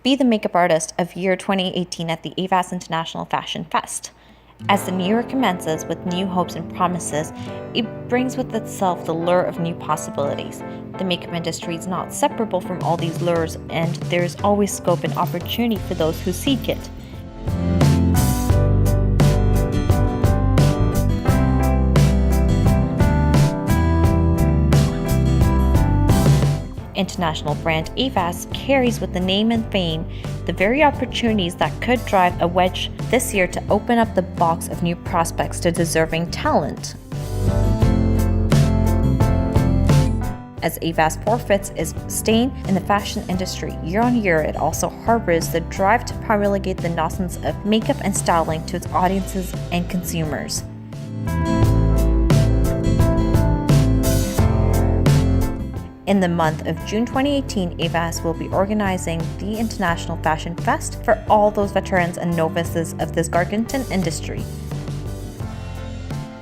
be the makeup artist of year 2018 at the Avas International Fashion Fest. As the new year commences with new hopes and promises, it brings with itself the lure of new possibilities. The makeup industry is not separable from all these lures, and there is always scope and opportunity for those who seek it. International brand Avas carries with the name and fame the very opportunities that could drive a wedge this year to open up the box of new prospects to deserving talent. As Avas forfeits its stain in the fashion industry year on year, it also harbors the drive to promulgate the nonsense of makeup and styling to its audiences and consumers. In the month of June 2018, Avas will be organizing the International Fashion Fest for all those veterans and novices of this gargantuan industry.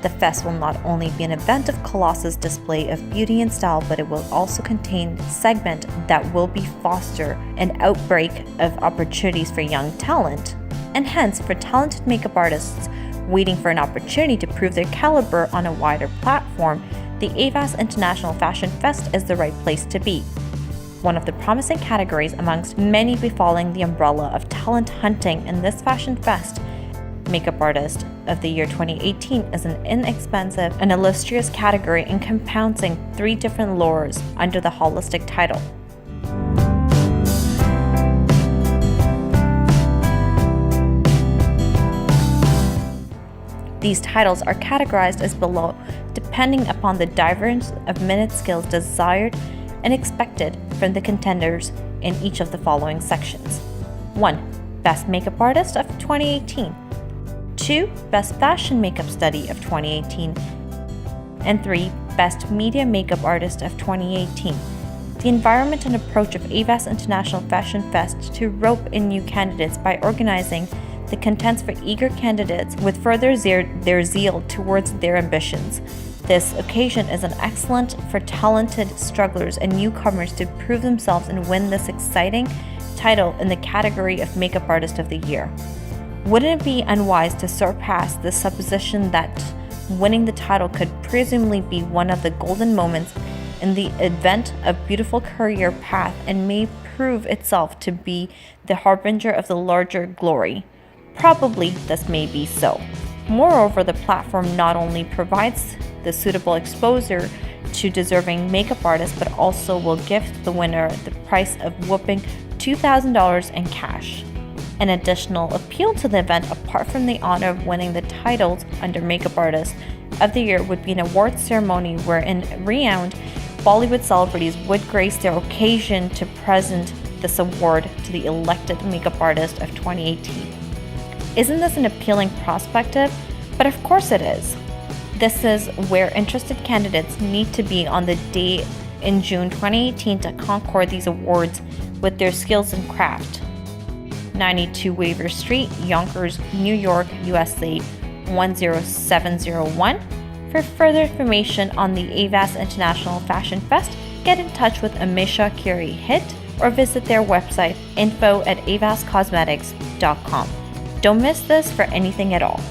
The fest will not only be an event of Colossus display of beauty and style, but it will also contain a segment that will be foster an outbreak of opportunities for young talent, and hence for talented makeup artists waiting for an opportunity to prove their caliber on a wider platform. The Avas International Fashion Fest is the right place to be. One of the promising categories amongst many befalling the umbrella of talent hunting in this fashion fest, Makeup Artist of the Year 2018 is an inexpensive and illustrious category encompassing 3 different lures under the holistic title. These titles are categorized as below, depending upon the divergence of minute skills desired and expected from the contenders in each of the following sections. 1. Best Makeup Artist of 2018. 2. Best Fashion Makeup Study of 2018. And 3. Best Media Makeup Artist of 2018. The environment and approach of Avas International Fashion Fest to rope in new candidates by organizing the contents for eager candidates with further their zeal towards their ambitions. This occasion is an excellent for talented strugglers and newcomers to prove themselves and win this exciting title in the category of Makeup Artist of the Year. Wouldn't it be unwise to surpass the supposition that winning the title could presumably be one of the golden moments in the advent of beautiful career path and may prove itself to be the harbinger of the larger glory? Probably this may be so. Moreover, the platform not only provides the suitable exposure to deserving makeup artists, but also will gift the winner the price of whopping $2,000 in cash. An additional appeal to the event, apart from the honor of winning the titles under Makeup Artist of the Year, would be an awards ceremony wherein renowned Bollywood celebrities would grace their occasion to present this award to the elected Makeup Artist of 2018. Isn't this an appealing perspective? But of course it is. This is where interested candidates need to be on the day in June 2018 to conquer these awards with their skills and craft. 92 Waverly Street, Yonkers, New York, USA 10701. For further information on the Avas International Fashion Fest, get in touch with Amisha Kiri Hit or visit their website info@avascosmetics.com. Don't miss this for anything at all.